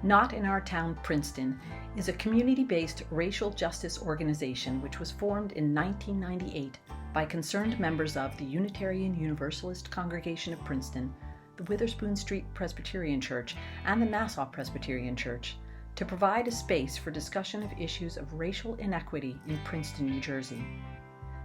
Not In Our Town Princeton is a community-based racial justice organization which was formed in 1998 by concerned members of the Unitarian Universalist Congregation of Princeton, the Witherspoon Street Presbyterian Church, and the Nassau Presbyterian Church to provide a space for discussion of issues of racial inequity in Princeton, New Jersey.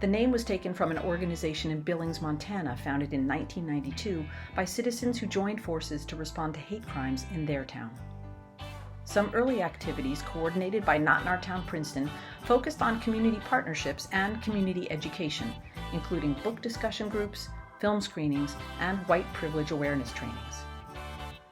The name was taken from an organization in Billings, Montana, founded in 1992 by citizens who joined forces to respond to hate crimes in their town. Some early activities coordinated by Not In Our Town Princeton focused on community partnerships and community education, including book discussion groups, film screenings, and white privilege awareness trainings.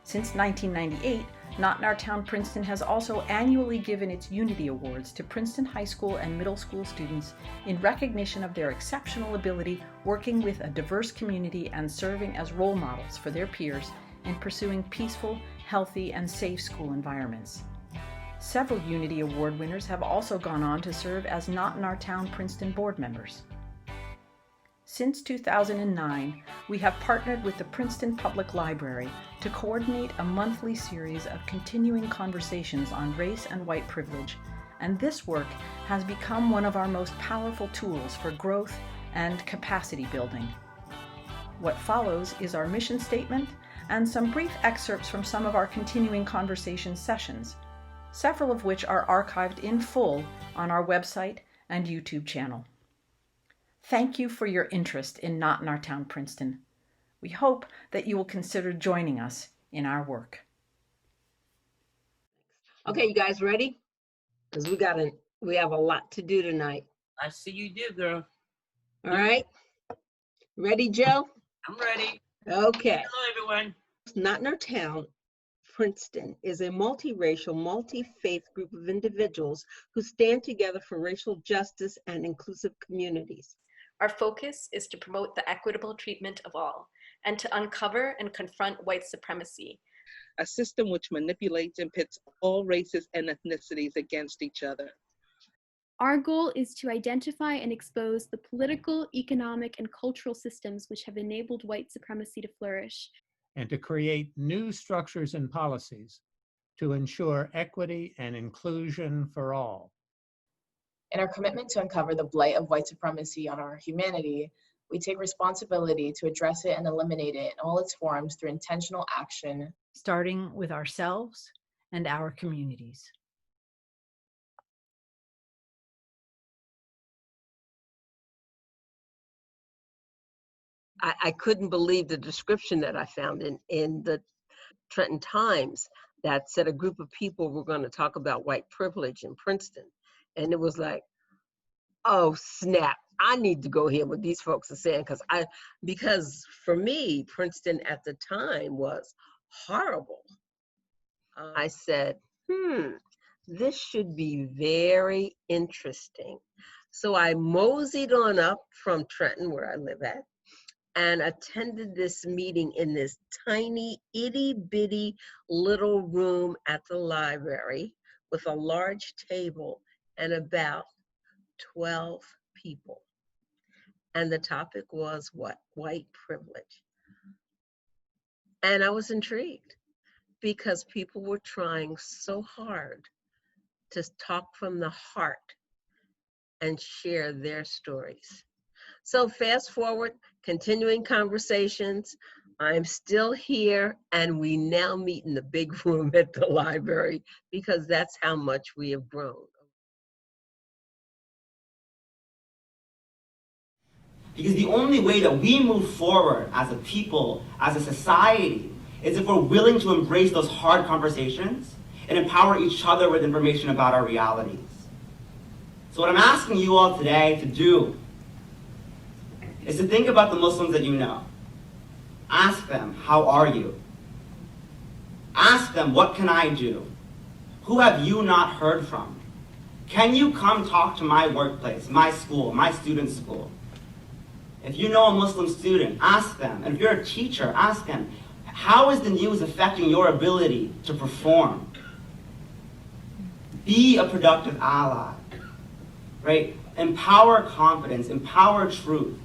Since 1998, Not In Our Town Princeton has also annually given its Unity Awards to Princeton high school and middle school students in recognition of their exceptional ability working with a diverse community and serving as role models for their peers in pursuing peaceful, healthy, and safe school environments. Several Unity Award winners have also gone on to serve as Not In Our Town Princeton board members. Since 2009, we have partnered with the Princeton Public Library to coordinate a monthly series of continuing conversations on race and white privilege, and this work has become one of our most powerful tools for growth and capacity building. What follows is our mission statement and some brief excerpts from some of our continuing conversation sessions, several of which are archived in full on our website and YouTube channel. Thank you for your interest in Not In Our Town Princeton. We hope that you will consider joining us in our work. Okay, you guys ready? Because we have a lot to do tonight. I see you do, girl. All right. Ready, Joe? I'm ready. Okay. Hello, everyone. Not In Our Town Princeton is a multiracial, multi-faith group of individuals who stand together for racial justice and inclusive communities. Our focus is to promote the equitable treatment of all and to uncover and confront white supremacy, a system which manipulates and pits all races and ethnicities against each other. Our goal is to identify and expose the political, economic, and cultural systems which have enabled white supremacy to flourish, and to create new structures and policies to ensure equity and inclusion for all. In our commitment to uncover the blight of white supremacy on our humanity, we take responsibility to address it and eliminate it in all its forms through intentional action, starting with ourselves and our communities. I couldn't believe the description that I found in the Trenton Times that said a group of people were going to talk about white privilege in Princeton. And it was like, oh, snap. I need to go hear what these folks are saying because for me, Princeton at the time was horrible. I said, this should be very interesting. So I moseyed on up from Trenton, where I live at, and attended this meeting in this tiny, itty-bitty little room at the library with a large table and about 12 people. And the topic was what? White privilege. And I was intrigued because people were trying so hard to talk from the heart and share their stories. So fast forward, continuing conversations. I'm still here, and we now meet in the big room at the library because that's how much we have grown. Because the only way that we move forward as a people, as a society, is if we're willing to embrace those hard conversations and empower each other with information about our realities. So what I'm asking you all today to do is to think about the Muslims that you know. Ask them, how are you? Ask them, what can I do? Who have you not heard from? Can you come talk to my workplace, my school, my student's school? If you know a Muslim student, ask them. And if you're a teacher, ask them, how is the news affecting your ability to perform? Be a productive ally, right? Empower confidence, empower truth.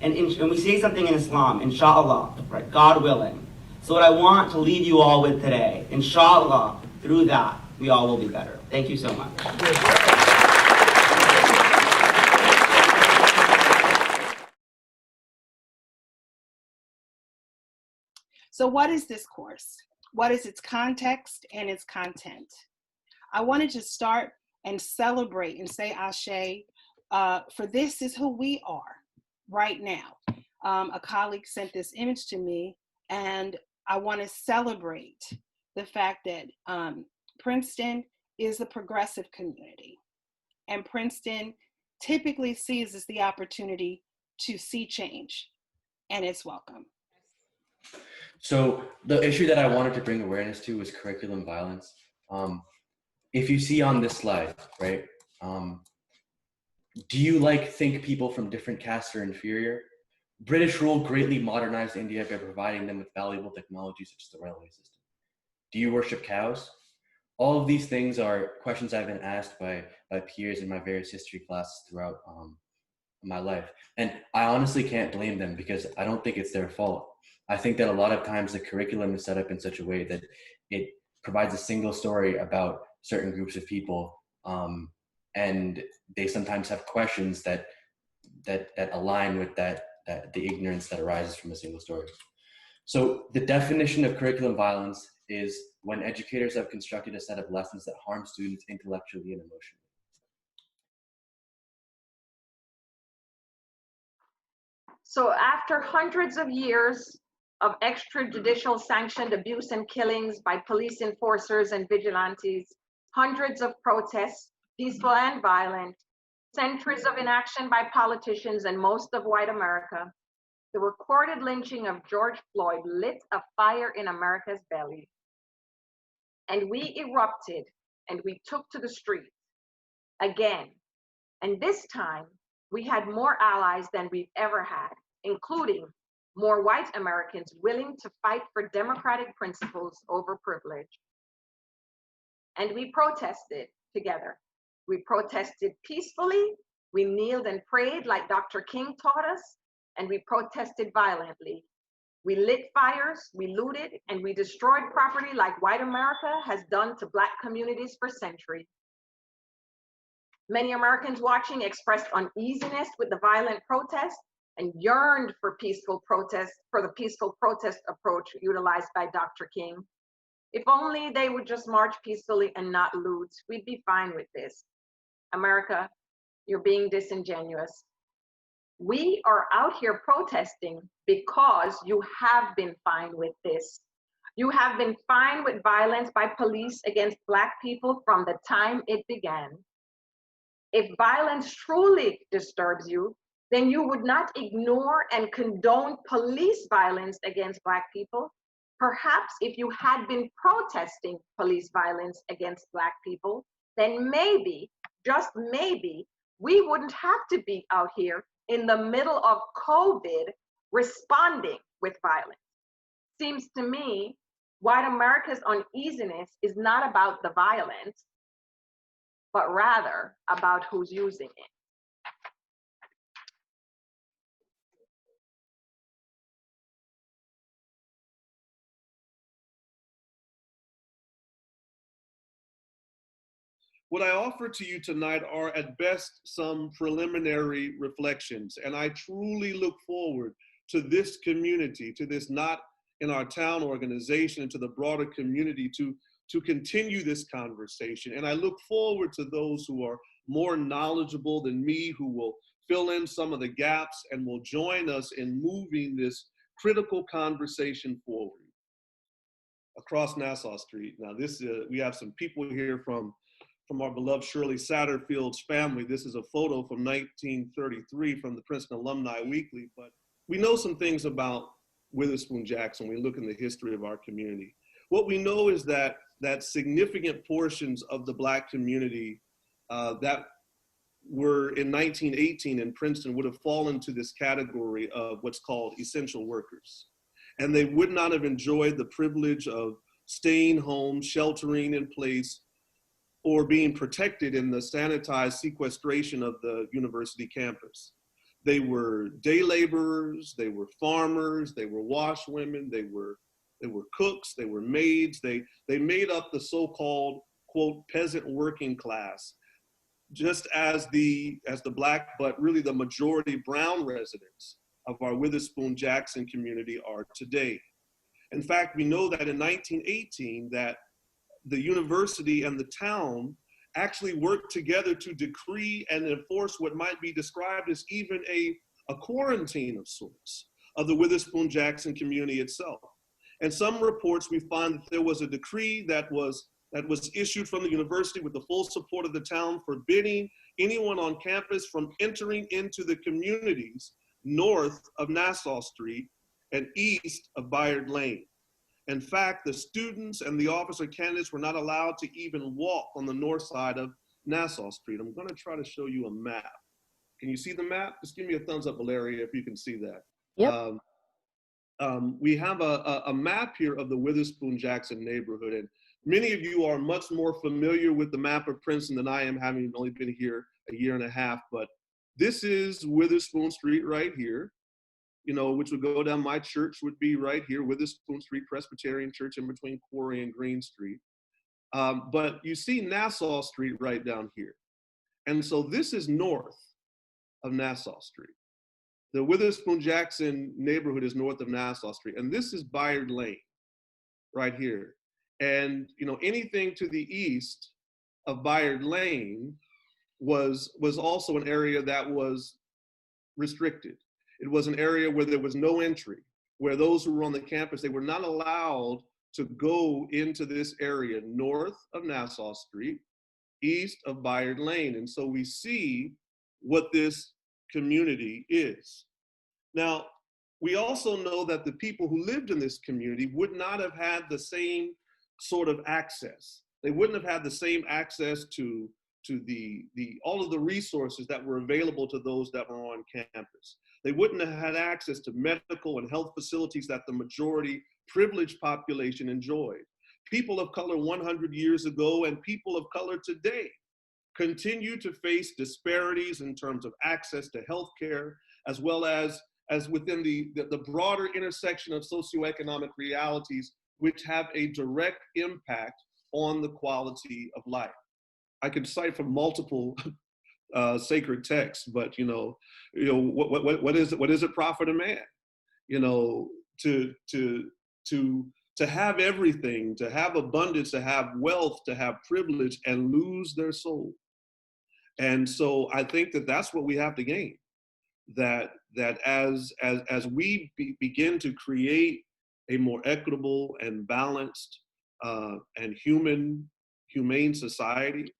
And we say something in Islam, inshallah, right? God willing. So what I want to leave you all with today, inshallah, Through that, we all will be better. Thank you so much. So what is this course? What is its context and its content? I wanted to start and celebrate and say ashe, for this is who we are right now. A colleague sent this image to me, and I want to celebrate the fact that Princeton is a progressive community, and Princeton typically seizes the opportunity to see change, and it's welcome. So the issue that I wanted to bring awareness to was curriculum violence. If you see on this slide, right, do you think people from different castes are inferior? British rule greatly modernized India by providing them with valuable technology such as the railway system. Do you worship cows? All of these things are questions I've been asked by peers in my various history classes throughout my life. And I honestly can't blame them because I don't think it's their fault. I think that a lot of times the curriculum is set up in such a way that it provides a single story about certain groups of people, and they sometimes have questions that align with the ignorance that arises from a single story. So the definition of curriculum violence is when educators have constructed a set of lessons that harm students intellectually and emotionally. So after hundreds of years of extrajudicial sanctioned abuse and killings by police enforcers and vigilantes, hundreds of protests, peaceful and violent, centuries of inaction by politicians and most of white America, the recorded lynching of George Floyd lit a fire in America's belly. And we erupted and we took to the streets again. And this time we had more allies than we've ever had, including more white Americans willing to fight for democratic principles over privilege. And we protested together. We protested peacefully, we kneeled and prayed like Dr. King taught us, and we protested violently. We lit fires, we looted, and we destroyed property like white America has done to Black communities for centuries. Many Americans watching expressed uneasiness with the violent protest and yearned for the peaceful protest approach utilized by Dr. King. If only they would just march peacefully and not loot, we'd be fine with this. America, you're being disingenuous. We are out here protesting because you have been fine with this. You have been fine with violence by police against Black people from the time it began. If violence truly disturbs you, then you would not ignore and condone police violence against Black people. Perhaps if you had been protesting police violence against Black people, then maybe, just maybe, we wouldn't have to be out here in the middle of COVID responding with violence. Seems to me, white America's uneasiness is not about the violence, but rather about who's using it. What I offer to you tonight are at best some preliminary reflections, and I truly look forward to this community, to this Not In Our Town organization, and to the broader community to continue this conversation. And I look forward to those who are more knowledgeable than me, who will fill in some of the gaps and will join us in moving this critical conversation forward. Across Nassau Street. Now we have some people here from our beloved Shirley Satterfield's family. This is a photo from 1933 from the Princeton Alumni Weekly, but we know some things about Witherspoon Jackson when we look in the history of our community. What we know is that significant portions of the Black community that were in 1918 in Princeton would have fallen to this category of what's called essential workers. And they would not have enjoyed the privilege of staying home, sheltering in place, or being protected in the sanitized sequestration of the university campus. They were day laborers, they were farmers, they were washwomen, they were They were cooks, they were maids, they made up the so-called, quote, peasant working class, just as the Black, but really the majority brown residents of our Witherspoon-Jackson community are today. In fact, we know that in 1918 that the university and the town actually worked together to decree and enforce what might be described as even a quarantine of sorts of the Witherspoon-Jackson community itself. And some reports we find that there was a decree that was issued from the university with the full support of the town, forbidding anyone on campus from entering into the communities north of Nassau Street and east of Bayard Lane. In fact, the students and the officer candidates were not allowed to even walk on the north side of Nassau Street. I'm going to try to show you a map. Can you see the map? Just give me a thumbs up, Valeria, if you can see that. Yep. We have a map here of the Witherspoon-Jackson neighborhood, and many of you are much more familiar with the map of Princeton than I am, having only been here a year and a half, but this is Witherspoon Street right here, you know, which would go down. My church would be right here, Witherspoon Street Presbyterian Church, in between Quarry and Green Street. But you see Nassau Street right down here. And so this is north of Nassau Street. The Witherspoon-Jackson neighborhood is north of Nassau Street. And this is Bayard Lane right here. And, you know, anything to the east of Bayard Lane was also an area that was restricted. It was an area where there was no entry, where those who were on the campus, they were not allowed to go into this area north of Nassau Street, east of Bayard Lane. And so we see what this community is. Now, we also know that the people who lived in this community would not have had the same sort of access. They wouldn't have had the same access to all of the resources that were available to those that were on campus. They wouldn't have had access to medical and health facilities that the majority privileged population enjoyed. People of color 100 years ago and people of color today continue to face disparities in terms of access to healthcare, as well as within the broader intersection of socioeconomic realities, which have a direct impact on the quality of life. I could cite from multiple sacred texts, but what is it profit a man? To have everything, to have abundance, to have wealth, to have privilege, and lose their soul. And so I think that that's what we have to gain. That as we begin to create a more equitable and balanced and humane society,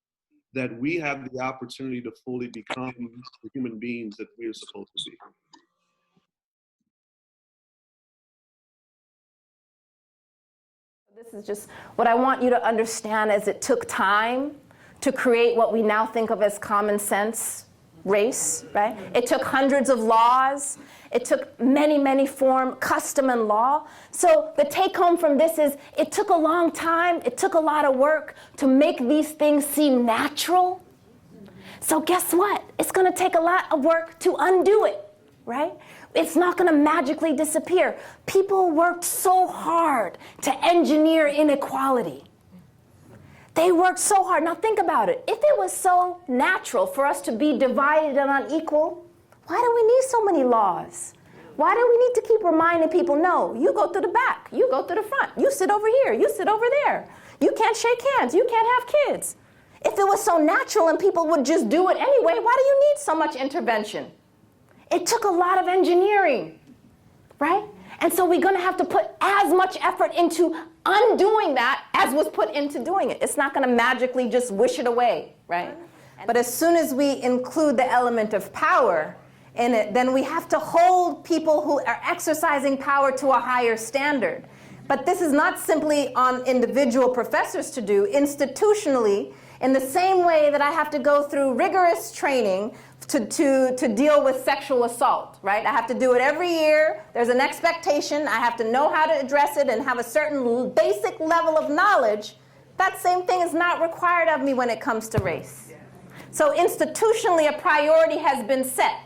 that we have the opportunity to fully become the human beings that we are supposed to be. This is just what I want you to understand, as it took time to create what we now think of as common sense race, right? It took hundreds of laws. It took many form, custom, and law. So the take home from this is it took a long time. It took a lot of work to make these things seem natural. So guess what? It's going to take a lot of work to undo it, right? It's not going to magically disappear. People worked so hard to engineer inequality. They worked so hard. Now think about it. If it was so natural for us to be divided and unequal, why do we need so many laws? Why do we need to keep reminding people, no, you go through the back, you go through the front, you sit over here, you sit over there. You can't shake hands, you can't have kids. If it was so natural and people would just do it anyway, why do you need so much intervention? It took a lot of engineering, right? And so we're going to have to put as much effort into undoing that as was put into doing it. It's not going to magically just wish it away, right? But as soon as we include the element of power in it, then we have to hold people who are exercising power to a higher standard. But this is not simply on individual professors to do. Institutionally, in the same way that I have to go through rigorous training to deal with sexual assault, right? I have to do it every year. There's an expectation. I have to know how to address it and have a certain basic level of knowledge. That same thing is not required of me when it comes to race. So institutionally, a priority has been set,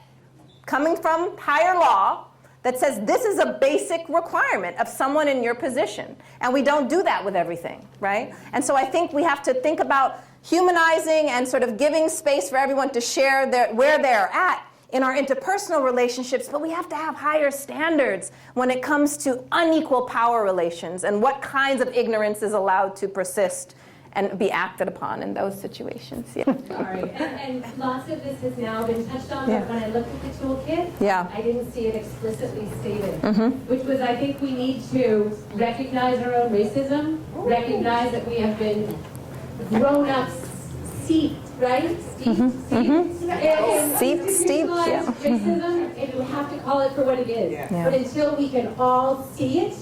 coming from higher law, that says this is a basic requirement of someone in your position. And we don't do that with everything, right? And so I think we have to think about humanizing and sort of giving space for everyone to share where they're at in our interpersonal relationships, but we have to have higher standards when it comes to unequal power relations and what kinds of ignorance is allowed to persist and be acted upon in those situations. Yeah. Sorry, and lots of this has now been touched on, but when I looked at the toolkit, I didn't see it explicitly stated, which was, I think we need to recognize our own racism, recognize that we have been grown-ups steeped, right? Steeped racism, and we have to call it for what it is. But until we can all see it,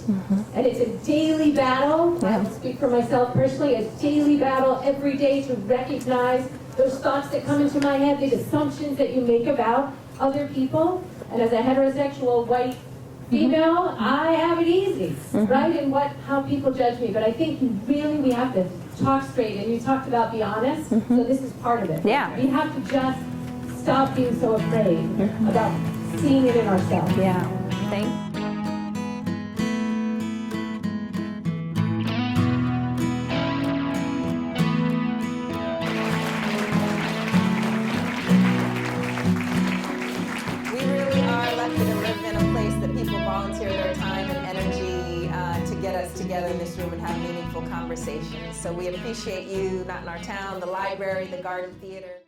and it's a daily battle, I will speak for myself personally, a daily battle every day to recognize those thoughts that come into my head, these assumptions that you make about other people. And as a heterosexual white female, I have it easy, right? And how people judge me. But I think we have to talk straight, and you talked about be honest, so this is part of it. Yeah. We have to just stop being so afraid about seeing it in ourselves. Yeah. Thank you. Volunteer their time and energy to get us together in this room and have meaningful conversations. So we appreciate you, Not in Our Town, the library, the Garden Theater.